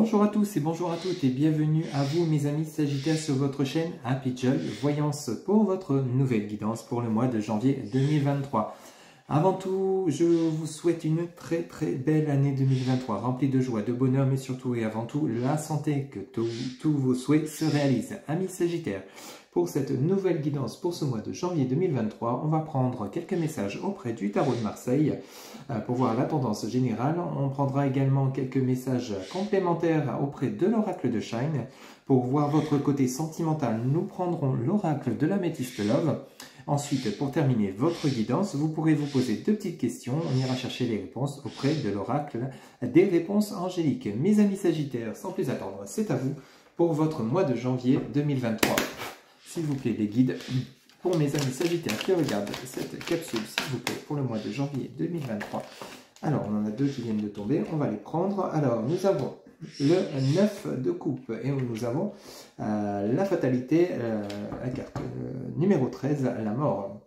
Bonjour à tous et bonjour à toutes et bienvenue à vous mes amis Sagittaires sur votre chaîne Happy Joel Voyance pour votre nouvelle guidance pour le mois de janvier 2023. Avant tout, je vous souhaite une très belle année 2023, remplie de joie, de bonheur, mais surtout et avant tout, la santé, que tous vos souhaits se réalisent. Amis Sagittaires, pour cette nouvelle guidance pour ce mois de janvier 2023, on va prendre quelques messages auprès du Tarot de Marseille pour voir la tendance générale. On prendra également quelques messages complémentaires auprès de l'oracle de Shine. Pour voir votre côté sentimental, nous prendrons l'oracle de l'Améthyste Love. Ensuite, pour terminer votre guidance, vous pourrez vous poser deux petites questions. On ira chercher les réponses auprès de l'oracle des réponses angéliques. Mes amis Sagittaires, sans plus attendre, c'est à vous pour votre mois de janvier 2023. S'il vous plaît, les guides, pour mes amis Sagittaires qui regardent cette capsule, s'il vous plaît, pour le mois de janvier 2023. Alors, on en a deux qui viennent de tomber, on va les prendre. Alors, nous avons le 9 de coupe et nous avons la fatalité, la carte numéro 13, la mort.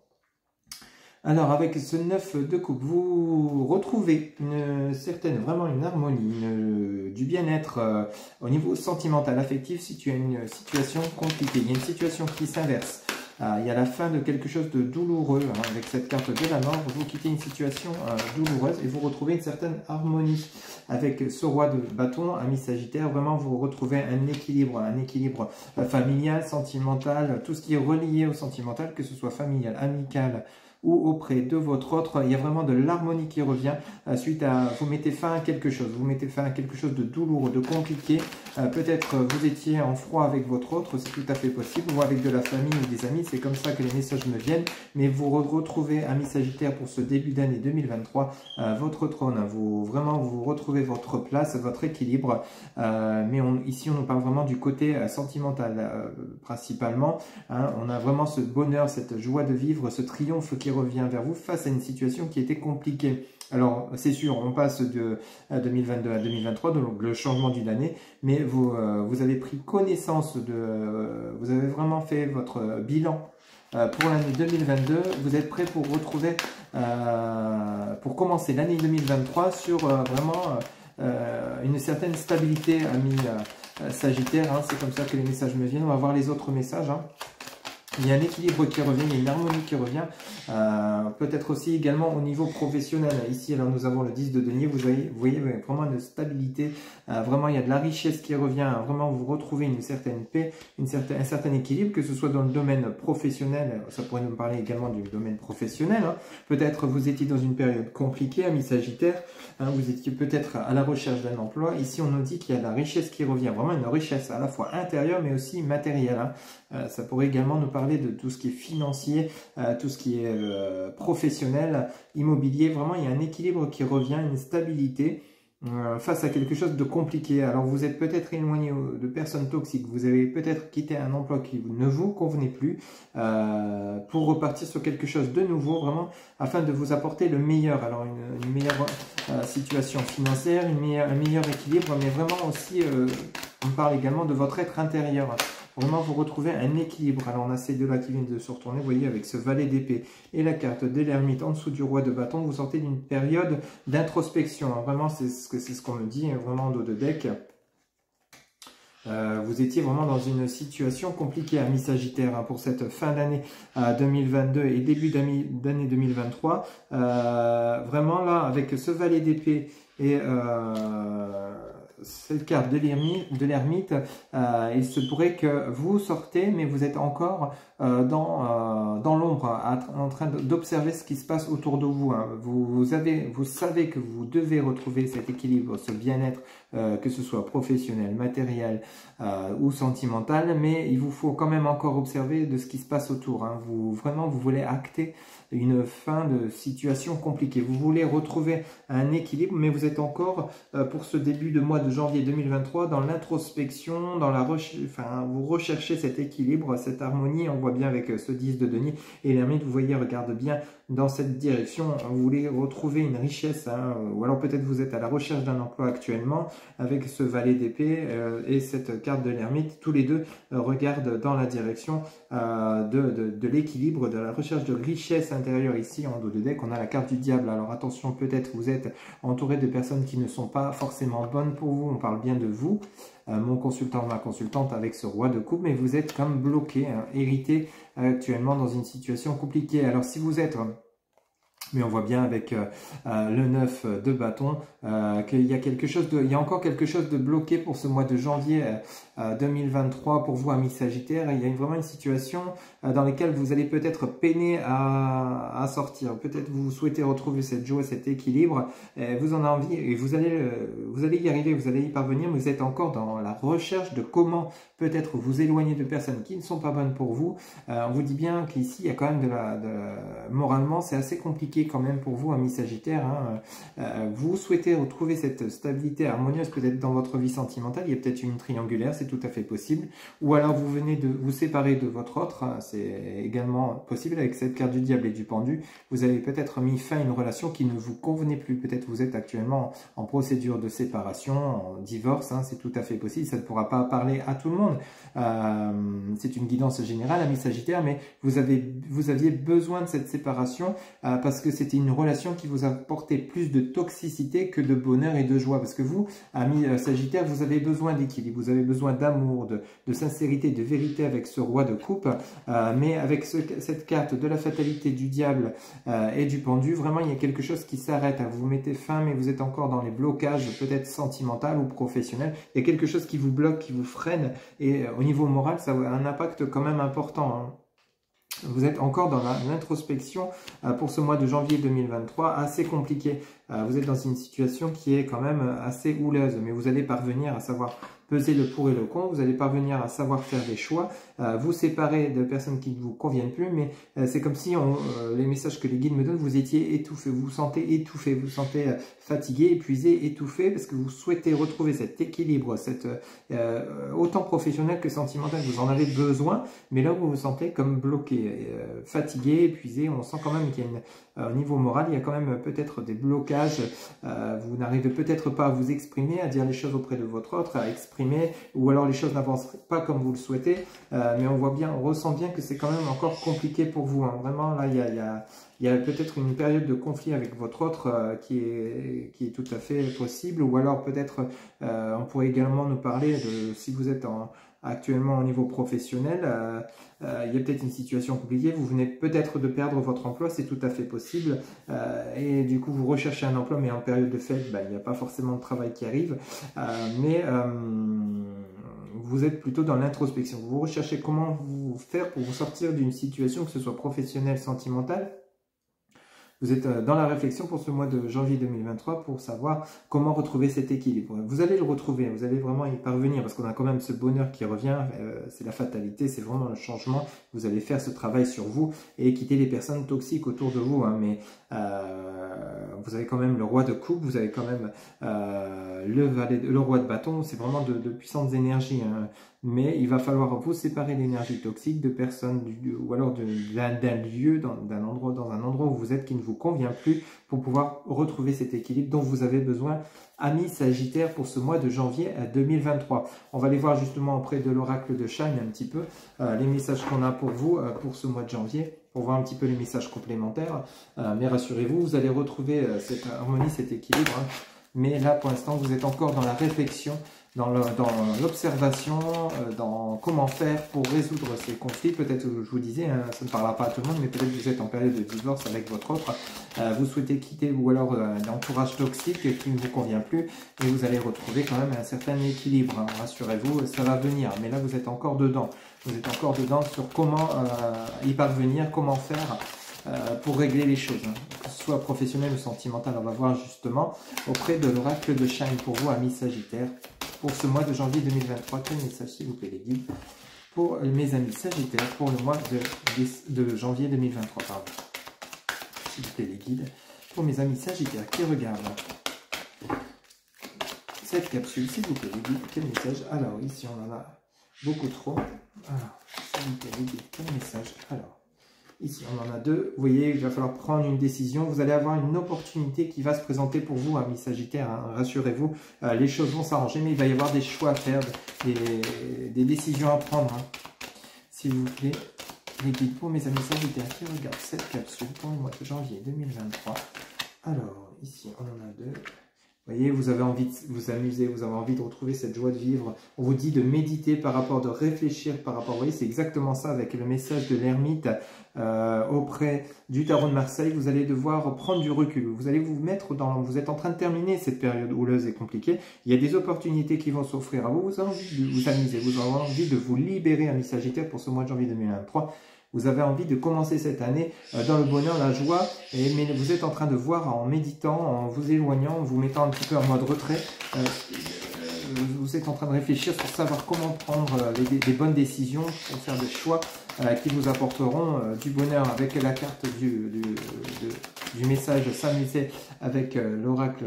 Alors avec ce 9 de coupe, vous retrouvez vraiment une harmonie, du bien-être au niveau sentimental, affectif, si tu as une situation compliquée. Il y a une situation qui s'inverse. Il y a la fin de quelque chose de douloureux, hein, avec cette carte de la mort, vous quittez une situation douloureuse et vous retrouvez une certaine harmonie. Avec ce roi de bâton, ami Sagittaire, vraiment vous retrouvez un équilibre familial, sentimental, tout ce qui est relié au sentimental, que ce soit familial, amical, ou auprès de votre autre, il y a vraiment de l'harmonie qui revient suite à, vous mettez fin à quelque chose, de douloureux, de compliqué, peut-être vous étiez en froid avec votre autre, c'est tout à fait possible, ou avec de la famille ou des amis, c'est comme ça que les messages me viennent, mais vous retrouvez, ami Sagittaire, pour ce début d'année 2023, votre trône, vous retrouvez votre place, votre équilibre, mais ici on nous parle vraiment du côté sentimental, principalement, hein, on a vraiment ce bonheur, cette joie de vivre, ce triomphe qui revient vers vous face à une situation qui était compliquée. Alors, c'est sûr, on passe de 2022 à 2023, donc le changement d'une année, mais vous avez pris connaissance vous avez vraiment fait votre bilan pour l'année 2022. Vous êtes prêt pour retrouver, pour commencer l'année 2023 sur vraiment une certaine stabilité, ami Sagittaire, hein, c'est comme ça que les messages me viennent. On va voir les autres messages, hein. Il y a un équilibre qui revient, il y a une harmonie qui revient, peut-être aussi également au niveau professionnel. Ici, alors nous avons le 10 de denier, vous voyez vraiment une stabilité, vraiment il y a de la richesse qui revient, vraiment vous retrouvez une certaine paix, un certain équilibre, que ce soit dans le domaine professionnel, ça pourrait nous parler également du domaine professionnel, hein. Peut-être vous étiez dans une période compliquée, ami Sagittaire, hein, vous étiez peut-être à la recherche d'un emploi. Ici, on nous dit qu'il y a de la richesse qui revient, vraiment une richesse à la fois intérieure mais aussi matérielle, hein. Ça pourrait également nous parler de tout ce qui est financier, tout ce qui est professionnel, immobilier. Vraiment, il y a un équilibre qui revient, une stabilité face à quelque chose de compliqué. Alors, vous êtes peut-être éloigné de personnes toxiques. Vous avez peut-être quitté un emploi qui ne vous convenait plus pour repartir sur quelque chose de nouveau, vraiment, afin de vous apporter le meilleur. Alors, une meilleure situation financière, un meilleur équilibre, mais vraiment aussi, on parle également de votre être intérieur. Vraiment, vous retrouvez un équilibre. Alors, on a ces deux-là qui viennent de se retourner, vous voyez, avec ce valet d'épée et la carte de l'ermite en dessous du roi de bâton. Vous sortez d'une période d'introspection, hein. Vraiment, c'est ce qu'on me dit, hein, vraiment en dos de deck. Vous étiez vraiment dans une situation compliquée, ami Sagittaire, hein, pour cette fin d'année 2022 et début d'année 2023. Vraiment, là, avec ce valet d'épée et cette carte de l'ermite, il se pourrait que vous sortez, mais vous êtes encore dans l'ombre, en train d'observer ce qui se passe autour de vous, hein. Vous savez que vous devez retrouver cet équilibre, ce bien-être, que ce soit professionnel, matériel ou sentimental, mais il vous faut quand même encore observer de ce qui se passe autour, hein. Vous voulez acter une fin de situation compliquée. Vous voulez retrouver un équilibre, mais vous êtes encore pour ce début de mois de janvier 2023 dans l'introspection, dans la vous recherchez cet équilibre, cette harmonie. On voit bien avec ce 10 de denier et l'ermite, vous voyez, regarde bien dans cette direction. Vous voulez retrouver une richesse, hein, ou alors peut-être vous êtes à la recherche d'un emploi actuellement avec ce valet d'épée et cette carte de l'ermite. Tous les deux regardent dans la direction de l'équilibre, de la recherche de richesse intérieur ici en dos de deck, on a la carte du diable. Alors attention, peut-être vous êtes entouré de personnes qui ne sont pas forcément bonnes pour vous. On parle bien de vous, mon consultant, ma consultante, avec ce roi de coupe, mais vous êtes comme bloqué, hein, hérité actuellement dans une situation compliquée. Alors si vous êtes... Mais on voit bien avec le 9 de bâton qu'il y a il y a encore quelque chose de bloqué pour ce mois de janvier 2023 pour vous, amis Sagittaires. Il y a vraiment une situation dans laquelle vous allez peut-être peiner à sortir. Peut-être vous souhaitez retrouver cette joie, cet équilibre. Vous en avez envie et vous allez y arriver, vous allez y parvenir. Mais vous êtes encore dans la recherche de comment peut-être vous éloigner de personnes qui ne sont pas bonnes pour vous. On vous dit bien qu'ici, il y a quand même moralement, c'est assez compliqué quand même pour vous, amis Sagittaires. Hein. Vous souhaitez retrouver cette stabilité harmonieuse peut-être dans votre vie sentimentale. Il y a peut-être une triangulaire, c'est tout à fait possible. Ou alors vous venez de vous séparer de votre autre. Hein. C'est également possible avec cette carte du diable et du pendu. Vous avez peut-être mis fin à une relation qui ne vous convenait plus. Peut-être vous êtes actuellement en procédure de séparation, en divorce. Hein. C'est tout à fait possible. Ça ne pourra pas parler à tout le monde. C'est une guidance générale, amis Sagittaires, mais vous aviez besoin de cette séparation parce que c'était une relation qui vous apportait plus de toxicité que de bonheur et de joie. Parce que vous, amis Sagittaires, vous avez besoin d'équilibre, vous avez besoin d'amour, de sincérité, de vérité avec ce roi de coupe. Mais avec cette carte de la fatalité, du diable et du pendu, vraiment, il y a quelque chose qui s'arrête. Vous mettez fin, mais vous êtes encore dans les blocages, peut-être sentimentaux ou professionnels. Il y a quelque chose qui vous bloque, qui vous freine. Et au niveau moral, ça a un impact quand même important. Hein. Vous êtes encore dans l'introspection pour ce mois de janvier 2023, assez compliqué. Vous êtes dans une situation qui est quand même assez houleuse, mais vous allez parvenir à savoir peser le pour et le contre, vous allez parvenir à savoir faire des choix, vous séparer de personnes qui ne vous conviennent plus, mais c'est comme si les messages que les guides me donnent, vous étiez étouffé, vous vous sentez étouffé, vous vous sentez fatigué, épuisé, étouffé, parce que vous souhaitez retrouver cet équilibre, autant professionnel que sentimental, vous en avez besoin, mais là vous vous sentez comme bloqué, fatigué, épuisé, on sent quand même qu'il y a au niveau moral, il y a quand même peut-être des blocages, vous n'arrivez peut-être pas à vous exprimer, à dire les choses auprès de votre autre, à exprimer, ou alors les choses n'avancent pas comme vous le souhaitez, mais on ressent bien que c'est quand même encore compliqué pour vous, hein. Vraiment là il y a peut-être une période de conflit avec votre autre qui est tout à fait possible, ou alors peut-être on pourrait également nous parler de si vous êtes actuellement au niveau professionnel, il y a peut-être une situation compliquée, vous venez peut-être de perdre votre emploi, c'est tout à fait possible, et du coup vous recherchez un emploi, mais en période de fête, il n'y a pas forcément de travail qui arrive, mais vous êtes plutôt dans l'introspection, vous recherchez comment vous faire pour vous sortir d'une situation, que ce soit professionnelle, sentimentale. Vous êtes dans la réflexion pour ce mois de janvier 2023 pour savoir comment retrouver cet équilibre. Vous allez le retrouver, vous allez vraiment y parvenir parce qu'on a quand même ce bonheur qui revient, c'est la fatalité, c'est vraiment le changement. Vous allez faire ce travail sur vous et quitter les personnes toxiques autour de vous. Hein, mais vous avez quand même le roi de coupe, vous avez quand même le roi de bâton, c'est vraiment de puissantes énergies. Hein. Mais il va falloir vous séparer l'énergie toxique de personnes ou alors d'un lieu, dans un endroit où vous êtes qui ne vous convient plus pour pouvoir retrouver cet équilibre dont vous avez besoin, amis Sagittaires, pour ce mois de janvier 2023. On va aller voir justement auprès de l'oracle de Shine un petit peu les messages qu'on a pour vous pour ce mois de janvier, pour voir un petit peu les messages complémentaires. Mais rassurez-vous, vous allez retrouver cette harmonie, cet équilibre. Hein. Mais là, pour l'instant, vous êtes encore dans la réflexion, dans l'observation, dans comment faire pour résoudre ces conflits. Peut-être, je vous disais, hein, ça ne parlera pas à tout le monde, mais peut-être que vous êtes en période de divorce avec votre autre, vous souhaitez quitter ou alors un entourage toxique qui ne vous convient plus, et vous allez retrouver quand même un certain équilibre. Hein. Rassurez-vous, ça va venir, mais là vous êtes encore dedans. Vous êtes encore dedans sur comment y parvenir, comment faire pour régler les choses, hein. Que ce soit professionnel ou sentimental. On va voir justement auprès de l'oracle de Shine pour vous, amis Sagittaires, pour ce mois de janvier 2023. Quel message, s'il vous plaît, les guides, pour mes amis Sagittaires, pour le mois de janvier 2023, pardon. S'il vous plaît, les guides, pour mes amis Sagittaires qui regardent cette capsule, s'il vous plaît, les guides, quel message? Alors, ici, on en a beaucoup trop. Alors, s'il vous plaît, les guides, quel message? Alors, ici, on en a deux. Vous voyez, il va falloir prendre une décision. Vous allez avoir une opportunité qui va se présenter pour vous, amis Sagittaires. Hein. Rassurez-vous, les choses vont s'arranger, mais il va y avoir des choix à faire, des décisions à prendre. Hein. S'il vous plaît, les guides pour mes amis Sagittaires qui regardent cette capsule pour le mois de janvier 2023. Alors, ici, on en a deux. Vous voyez, vous avez envie de vous amuser, vous avez envie de retrouver cette joie de vivre. On vous dit de méditer par rapport, de réfléchir par rapport. Vous voyez, c'est exactement ça avec le message de l'ermite auprès du tarot de Marseille. Vous allez devoir prendre du recul. Vous allez vous mettre dans... Vous êtes en train de terminer cette période houleuse et compliquée. Il y a des opportunités qui vont s'offrir à vous. Vous avez envie de vous amuser. Vous avez envie de vous libérer, amis Sagittaires, pour ce mois de janvier 2023. Vous avez envie de commencer cette année dans le bonheur, la joie, mais vous êtes en train de voir en méditant, en vous éloignant, en vous mettant un petit peu en mode retrait. Vous êtes en train de réfléchir sur savoir comment prendre des bonnes décisions pour faire des choix qui vous apporteront du bonheur. Avec la carte du message s'amuser avec l'oracle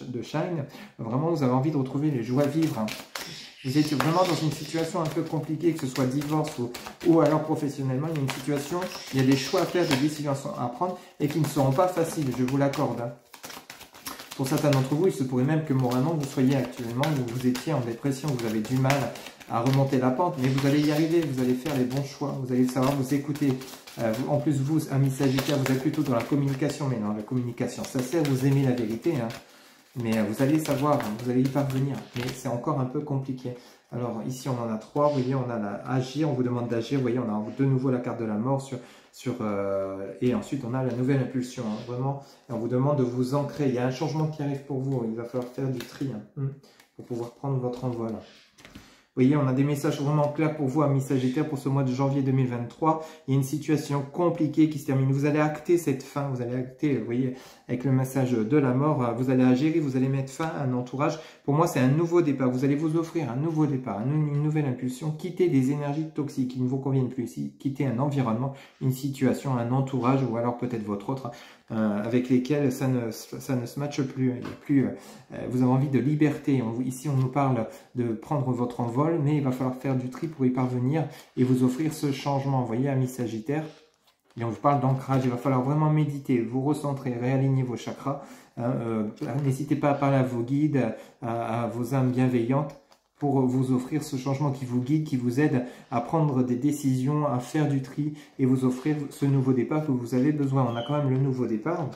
de Shine. Vraiment, vous avez envie de retrouver les joies vivre. Vous étiez vraiment dans une situation un peu compliquée, que ce soit divorce ou alors professionnellement, il y a une situation, il y a des choix à faire, des décisions à prendre et qui ne seront pas faciles, je vous l'accorde. Pour certains d'entre vous, il se pourrait même que moralement vous soyez actuellement, où vous étiez en dépression, vous avez du mal à remonter la pente, mais vous allez y arriver, vous allez faire les bons choix, vous allez savoir vous écouter. En plus, vous, amis Sagittaires, vous êtes plutôt dans la communication, mais dans la communication sincère, vous aimez la vérité, hein. Mais vous allez savoir, vous allez y parvenir, mais c'est encore un peu compliqué. Alors ici on en a trois, vous voyez, on a agir, on vous demande d'agir, vous voyez, on a de nouveau la carte de la mort et ensuite on a la nouvelle impulsion, hein, vraiment, et on vous demande de vous ancrer. Il y a un changement qui arrive pour vous, il va falloir faire du tri pour pouvoir prendre votre envol. Vous voyez, on a des messages vraiment clairs pour vous, amis Sagittaires, pour ce mois de janvier 2023. Il y a une situation compliquée qui se termine. Vous allez acter cette fin, vous allez acter, vous voyez, avec le message de la mort, vous allez agir, vous allez mettre fin à un entourage. Pour moi, c'est un nouveau départ. Vous allez vous offrir un nouveau départ, une nouvelle impulsion. Quitter des énergies toxiques qui ne vous conviennent plus ici. Quitter un environnement, une situation, un entourage, ou alors peut-être votre autre, avec lesquels ça ne se matche plus. Il y a plus vous avez envie de liberté. Ici, on nous parle de prendre votre envol, mais il va falloir faire du tri pour y parvenir et vous offrir ce changement. Vous voyez, amis Sagittaires, et on vous parle d'ancrage. Il va falloir vraiment méditer, vous recentrer, réaligner vos chakras. N'hésitez pas à parler à vos guides, à vos âmes bienveillantes, pour vous offrir ce changement qui vous guide, qui vous aide à prendre des décisions, à faire du tri et vous offrir ce nouveau départ que vous avez besoin. On a quand même le nouveau départ.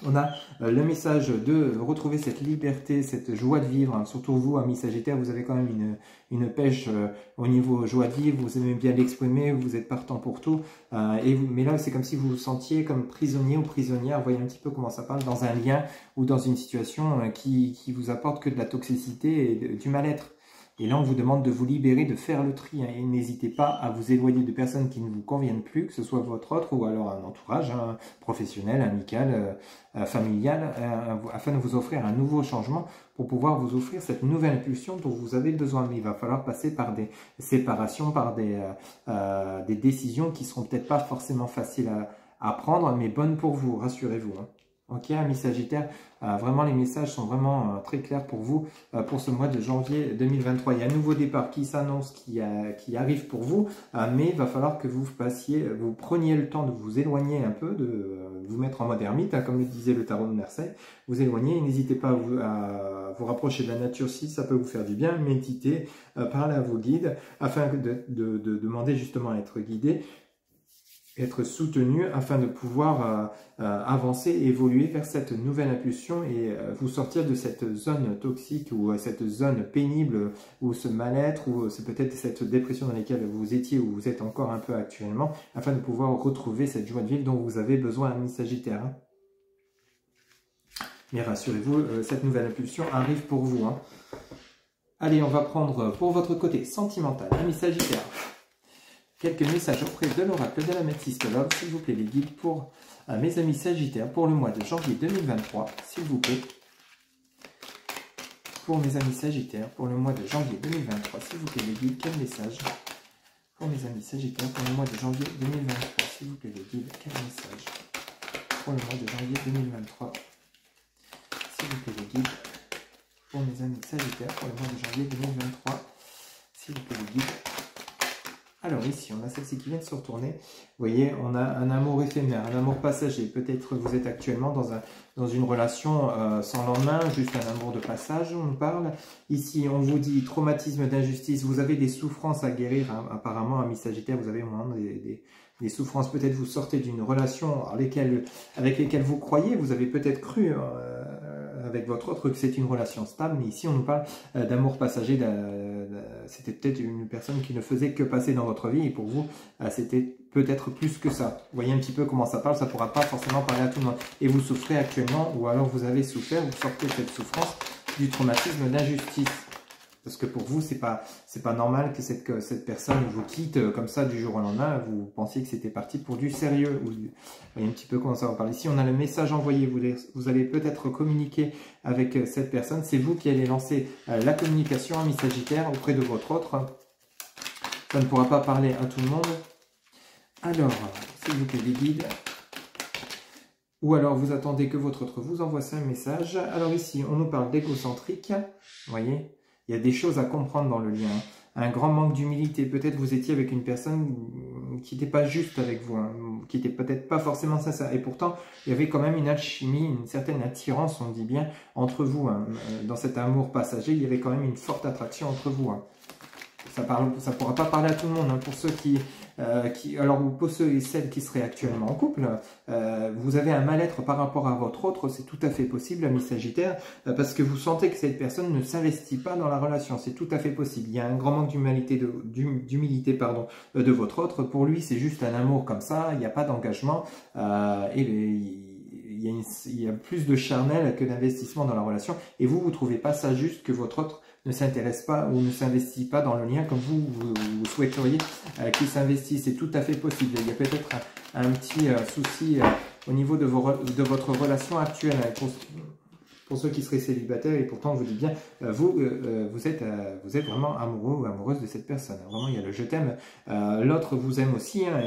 On a le message de retrouver cette liberté, cette joie de vivre. Hein. Surtout vous, amis Sagittaires, vous avez quand même une pêche au niveau joie de vivre. Vous aimez bien l'exprimer, vous êtes partant pour tout. Mais là, c'est comme si vous vous sentiez comme prisonnier ou prisonnière. Vous voyez un petit peu comment ça parle, dans un lien ou dans une situation qui vous apporte que de la toxicité et du mal-être. Et là, on vous demande de vous libérer, de faire le tri. Hein, et n'hésitez pas à vous éloigner de personnes qui ne vous conviennent plus, que ce soit votre autre ou alors un entourage professionnel, amical, familial, afin de vous offrir un nouveau changement pour pouvoir vous offrir cette nouvelle impulsion dont vous avez besoin. Mais il va falloir passer par des séparations, par des décisions qui ne seront peut-être pas forcément faciles à prendre, mais bonnes pour vous, rassurez-vous. Hein. Ok, amis Sagittaires, vraiment les messages sont vraiment très clairs pour vous pour ce mois de janvier 2023. Il y a un nouveau départ qui s'annonce, qui arrive pour vous, mais il va falloir que vous preniez le temps de vous éloigner un peu, de vous mettre en mode ermite, hein, comme le disait le tarot de Marseille. Vous éloignez, n'hésitez pas à vous rapprocher de la nature si ça peut vous faire du bien, méditez, parlez à vos guides, afin de demander justement à être guidé, être soutenu afin de pouvoir avancer, évoluer vers cette nouvelle impulsion et vous sortir de cette zone toxique ou cette zone pénible ou ce mal-être ou c'est peut-être cette dépression dans laquelle vous étiez ou vous êtes encore un peu actuellement, afin de pouvoir retrouver cette joie de vivre dont vous avez besoin, amis Sagittaires. Hein. Mais rassurez-vous, cette nouvelle impulsion arrive pour vous. Hein. Allez, on va prendre pour votre côté sentimental, amis Sagittaires. Quelques messages auprès de l'oracle de l'améthyste Love, s'il vous plaît, les guides pour mes amis Sagittaires pour le mois de janvier 2023, s'il vous plaît. Pour mes amis Sagittaires pour le mois de janvier 2023, s'il vous plaît, les guides, quel message? Pour mes amis Sagittaires pour le mois de janvier 2023, s'il vous plaît, les guides, quel message? Pour le mois de janvier 2023, s'il vous plaît, les guides. Pour mes amis Sagittaires pour le mois de janvier 2023, s'il vous plaît, les guides. Alors ici, on a celle-ci qui vient de se retourner. Vous voyez, on a un amour éphémère, un amour passager. Peut-être vous êtes actuellement dans une relation sans lendemain, juste un amour de passage, on nous parle. Ici, on vous dit traumatisme d'injustice. Vous avez des souffrances à guérir, hein. Apparemment, amis Sagittaire, vous avez au moins des souffrances. Peut-être vous sortez d'une relation avec lesquelles vous croyez. Vous avez peut-être cru avec votre autre que c'est une relation stable. Mais ici, on nous parle d'amour passager. C'était peut-être une personne qui ne faisait que passer dans votre vie. Et pour vous, c'était peut-être plus que ça. Vous voyez un petit peu comment ça parle. Ça ne pourra pas forcément parler à tout le monde. Et vous souffrez actuellement, ou alors vous avez souffert, vous sortez de cette souffrance du traumatisme d'injustice. Parce que pour vous, c'est pas normal que cette personne vous quitte comme ça du jour au lendemain. Vous pensiez que c'était parti pour du sérieux. Vous voyez un petit peu comment ça va parler. Ici, on a le message envoyé. Vous allez peut-être communiquer avec cette personne. C'est vous qui allez lancer la communication, amis Sagittaire, auprès de votre autre. Ça ne pourra pas parler à tout le monde. Alors, s'il vous plaît, des guides. Ou alors, vous attendez que votre autre vous envoie un message. Alors ici, on nous parle d'égocentrique. Vous voyez ? Il y a des choses à comprendre dans le lien. Un grand manque d'humilité. Peut-être vous étiez avec une personne qui n'était pas juste avec vous, hein, qui n'était peut-être pas forcément sincère. Et pourtant, il y avait quand même une alchimie, une certaine attirance, on dit bien, entre vous. Hein. Dans cet amour passager, il y avait quand même une forte attraction entre vous. Hein. Ça pourra pas parler à tout le monde. Hein. Pour ceux alors pour ceux et celles qui seraient actuellement en couple, vous avez un mal-être par rapport à votre autre, c'est tout à fait possible, ami Sagittaire, parce que vous sentez que cette personne ne s'investit pas dans la relation. C'est tout à fait possible. Il y a un grand manque d'humilité de votre autre. Pour lui, c'est juste un amour comme ça. Il n'y a pas d'engagement il y a plus de charnel que d'investissement dans la relation. Et vous trouvez pas ça juste que votre autre ne s'intéresse pas ou ne s'investit pas dans le lien comme vous souhaiteriez qu'il s'investisse. C'est tout à fait possible. Il y a peut-être un petit souci au niveau de votre relation actuelle. Pour ceux qui seraient célibataires, et pourtant on vous dit bien, vous êtes vraiment amoureux ou amoureuse de cette personne. Vraiment, il y a le je t'aime. L'autre vous aime aussi, hein,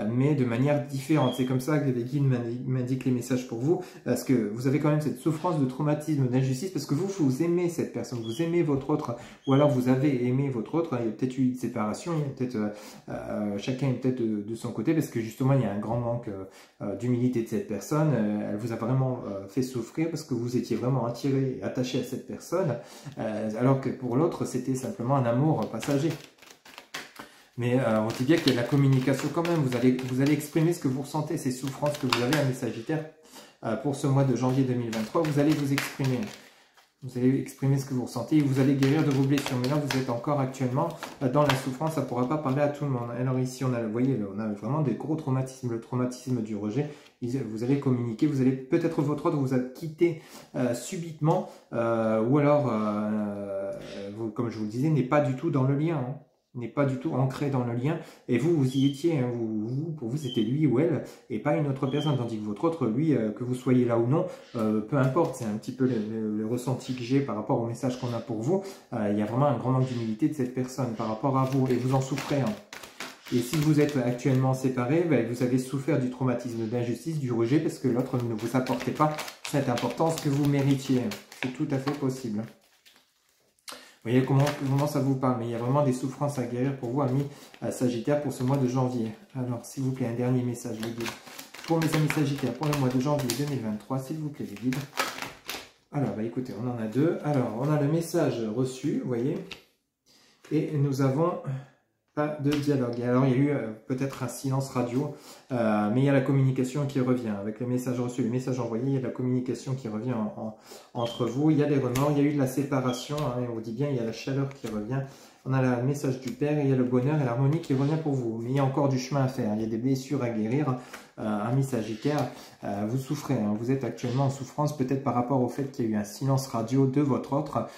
mais de manière différente. C'est comme ça que les guides m'indiquent les messages pour vous, parce que vous avez quand même cette souffrance de traumatisme, d'injustice, parce que vous aimez cette personne, vous aimez votre autre, ou alors vous avez aimé votre autre. Il y a peut-être eu une séparation, il y a peut-être chacun est peut-être de son côté, parce que justement il y a un grand manque d'humilité de cette personne. Elle vous a vraiment fait souffrir parce que vous étiez vraiment attiré et attaché à cette personne, alors que pour l'autre c'était simplement un amour passager. Mais on dit bien qu'il y a de la communication quand même. Vous allez exprimer ce que vous ressentez, ces souffrances que vous avez, amis Sagittaire, pour ce mois de janvier 2023. Vous allez vous exprimer. Vous allez exprimer ce que vous ressentez et vous allez guérir de vos blessures. Mais là, vous êtes encore actuellement dans la souffrance. Ça ne pourra pas parler à tout le monde. Alors ici, vous voyez, on a vraiment des gros traumatismes. Le traumatisme du rejet. Vous allez communiquer. Vous allez peut-être votre autre vous a quitté subitement. Ou alors, comme je vous le disais, n'est pas du tout dans le lien. Hein. N'est pas du tout ancré dans le lien, et vous y étiez, hein, pour vous c'était lui ou elle, et pas une autre personne, tandis que votre autre, lui, que vous soyez là ou non, peu importe, c'est un petit peu le ressenti que j'ai par rapport au message qu'on a pour vous. Il y a vraiment un grand manque d'humilité de cette personne par rapport à vous, et vous en souffrez. Hein. Et si vous êtes actuellement séparés, vous avez souffert du traumatisme d'injustice, du rejet, parce que l'autre ne vous apportait pas cette importance que vous méritiez. C'est tout à fait possible. Vous voyez comment ça vous parle, mais il y a vraiment des souffrances à guérir pour vous, amis Sagittaire, pour ce mois de janvier. Alors, s'il vous plaît, un dernier message, les guides. Pour mes amis Sagittaires, pour le mois de janvier 2023, s'il vous plaît, les guides. Alors, écoutez, on en a deux. Alors, on a le message reçu, vous voyez, et nous avons pas de dialogue. Alors, il y a eu peut-être un silence radio, mais il y a la communication qui revient. Avec les messages reçus, les messages envoyés, il y a la communication qui revient entre vous. Il y a des remords, il y a eu de la séparation, hein, et on vous dit bien, il y a la chaleur qui revient. On a le message du Père, et il y a le bonheur et l'harmonie qui revient pour vous. Mais il y a encore du chemin à faire, il y a des blessures à guérir. Amis Sagittaire, vous souffrez, hein, vous êtes actuellement en souffrance, peut-être par rapport au fait qu'il y a eu un silence radio de votre autre,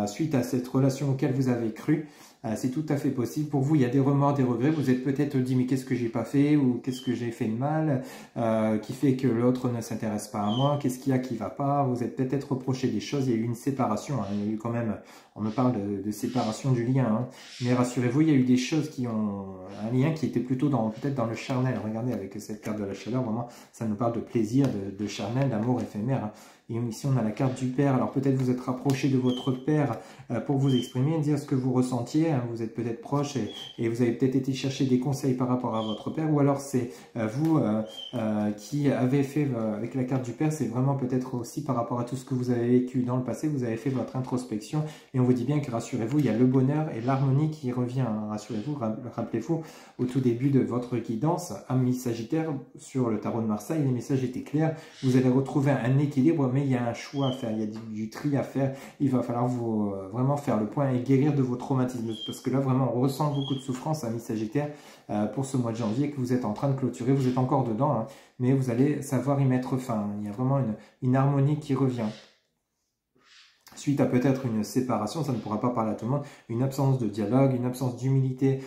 suite à cette relation auquel vous avez cru. C'est tout à fait possible. Pour vous, il y a des remords, des regrets. Vous êtes peut-être dit, mais qu'est-ce que j'ai pas fait ou qu'est-ce que j'ai fait de mal qui fait que l'autre ne s'intéresse pas à moi? Qu'est-ce qu'il y a qui va pas? Vous êtes peut-être reproché des choses. Il y a eu une séparation. Hein. Il y a eu quand même, on me parle de séparation du lien. Hein. Mais rassurez-vous, il y a eu des choses qui ont un lien qui était plutôt peut-être dans le charnel. Regardez avec cette carte de la chaleur, vraiment, ça nous parle de plaisir, de charnel, d'amour éphémère. Hein. Et ici, on a la carte du père. Alors peut-être vous êtes rapproché de votre père pour vous exprimer, dire ce que vous ressentiez. Hein. Vous êtes peut-être proche et vous avez peut-être été chercher des conseils par rapport à votre père. Ou alors c'est vous qui avez fait, avec la carte du père, c'est vraiment peut-être aussi par rapport à tout ce que vous avez vécu dans le passé. Vous avez fait votre introspection et on vous dit bien que rassurez-vous, il y a le bonheur et l'harmonie qui revient. Hein. Rassurez-vous, rappelez-vous, au tout début de votre guidance, Amis Sagittaire, sur le tarot de Marseille, les messages étaient clairs. Vous allez retrouver un équilibre, mais il y a un choix à faire, il y a du tri à faire. Il va falloir vous vraiment faire le point et guérir de vos traumatismes. Parce que là, vraiment, on ressent beaucoup de souffrance, Amis Sagittaire, pour ce mois de janvier que vous êtes en train de clôturer. Vous êtes encore dedans, hein, mais vous allez savoir y mettre fin. Il y a vraiment une harmonie qui revient. Suite à peut-être une séparation, ça ne pourra pas parler à tout le monde, une absence de dialogue, une absence d'humilité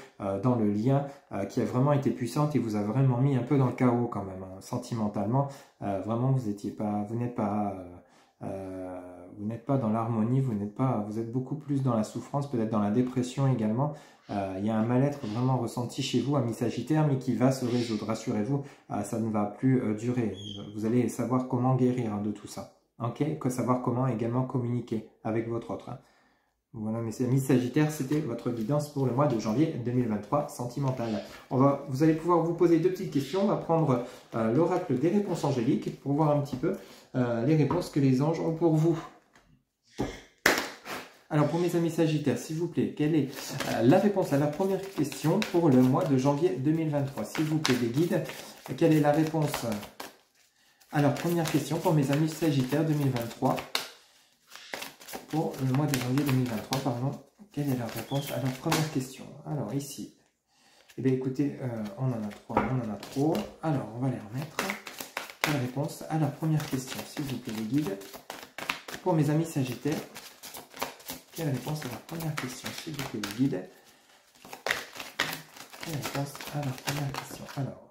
dans le lien qui a vraiment été puissante et vous a vraiment mis un peu dans le chaos quand même, hein, sentimentalement. Vraiment, vous n'êtes pas dans l'harmonie, vous êtes beaucoup plus dans la souffrance, peut-être dans la dépression également. Il y a un mal-être vraiment ressenti chez vous, Amis Sagittaire, mais qui va se résoudre. Rassurez-vous, ça ne va plus durer. Vous allez savoir comment guérir de tout ça. Ok, savoir comment également communiquer avec votre autre. Hein. Voilà, mes amis Sagittaires, c'était votre guidance pour le mois de janvier 2023 sentimental. Vous allez pouvoir vous poser deux petites questions. On va prendre l'oracle des réponses angéliques pour voir un petit peu les réponses que les anges ont pour vous. Alors pour mes amis Sagittaires, s'il vous plaît, quelle est la réponse à la première question pour le mois de janvier 2023? S'il vous plaît, les guides, quelle est la réponse? Alors, première question pour mes amis Sagittaires 2023. Pour le mois de janvier 2023, pardon. Quelle est la réponse à la première question? Alors, ici. Eh bien, écoutez, on en a trois, on en a trop. Alors, on va les remettre. Quelle réponse à la première question, s'il vous plaît, les guides? Pour mes amis Sagittaires, quelle réponse à la première question, s'il vous plaît, les guides? Quelle réponse à la première question? Alors,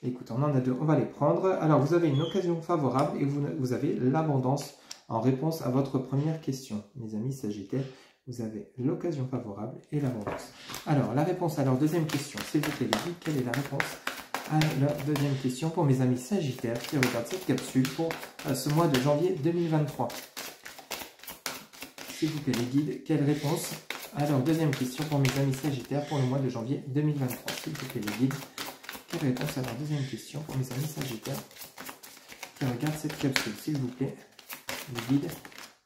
écoute, on en a deux, on va les prendre. Alors, vous avez une occasion favorable et vous avez l'abondance en réponse à votre première question. Mes amis Sagittaires, vous avez l'occasion favorable et l'abondance. Alors, la réponse à leur deuxième question, s'il vous plaît, les guides, quelle est la réponse à leur deuxième question pour mes amis Sagittaires qui regardent cette capsule pour ce mois de janvier 2023? S'il vous plaît, les guides, quelle réponse à leur deuxième question pour mes amis Sagittaires pour le mois de janvier 2023? S'il vous plaît, les guides. Quelle réponse à la deuxième question pour mes amis Sagittaires qui regardent cette capsule, s'il vous plaît, les guides.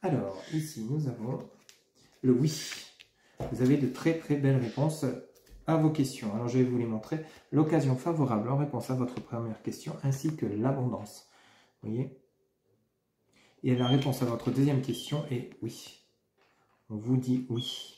Alors, ici, nous avons le oui. Vous avez de très très belles réponses à vos questions. Alors, je vais vous les montrer. L'occasion favorable en réponse à votre première question, ainsi que l'abondance. Vous voyez? Et la réponse à votre deuxième question est oui. On vous dit oui.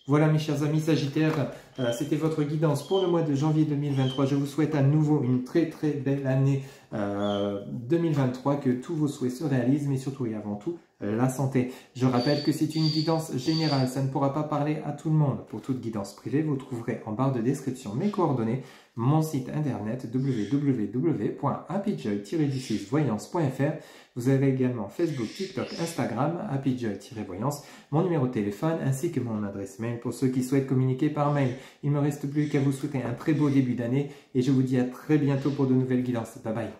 Voilà mes chers amis Sagittaires, c'était votre guidance pour le mois de janvier 2023. Je vous souhaite à nouveau une très très belle année 2023, que tous vos souhaits se réalisent, mais surtout et avant tout, la santé. Je rappelle que c'est une guidance générale, ça ne pourra pas parler à tout le monde. Pour toute guidance privée, vous trouverez en barre de description mes coordonnées, mon site internet www.happyjoy-voyance.fr. Vous avez également Facebook, TikTok, Instagram, happyjoy-voyance, mon numéro de téléphone ainsi que mon adresse mail pour ceux qui souhaitent communiquer par mail. Il ne me reste plus qu'à vous souhaiter un très beau début d'année et je vous dis à très bientôt pour de nouvelles guidances. Bye bye.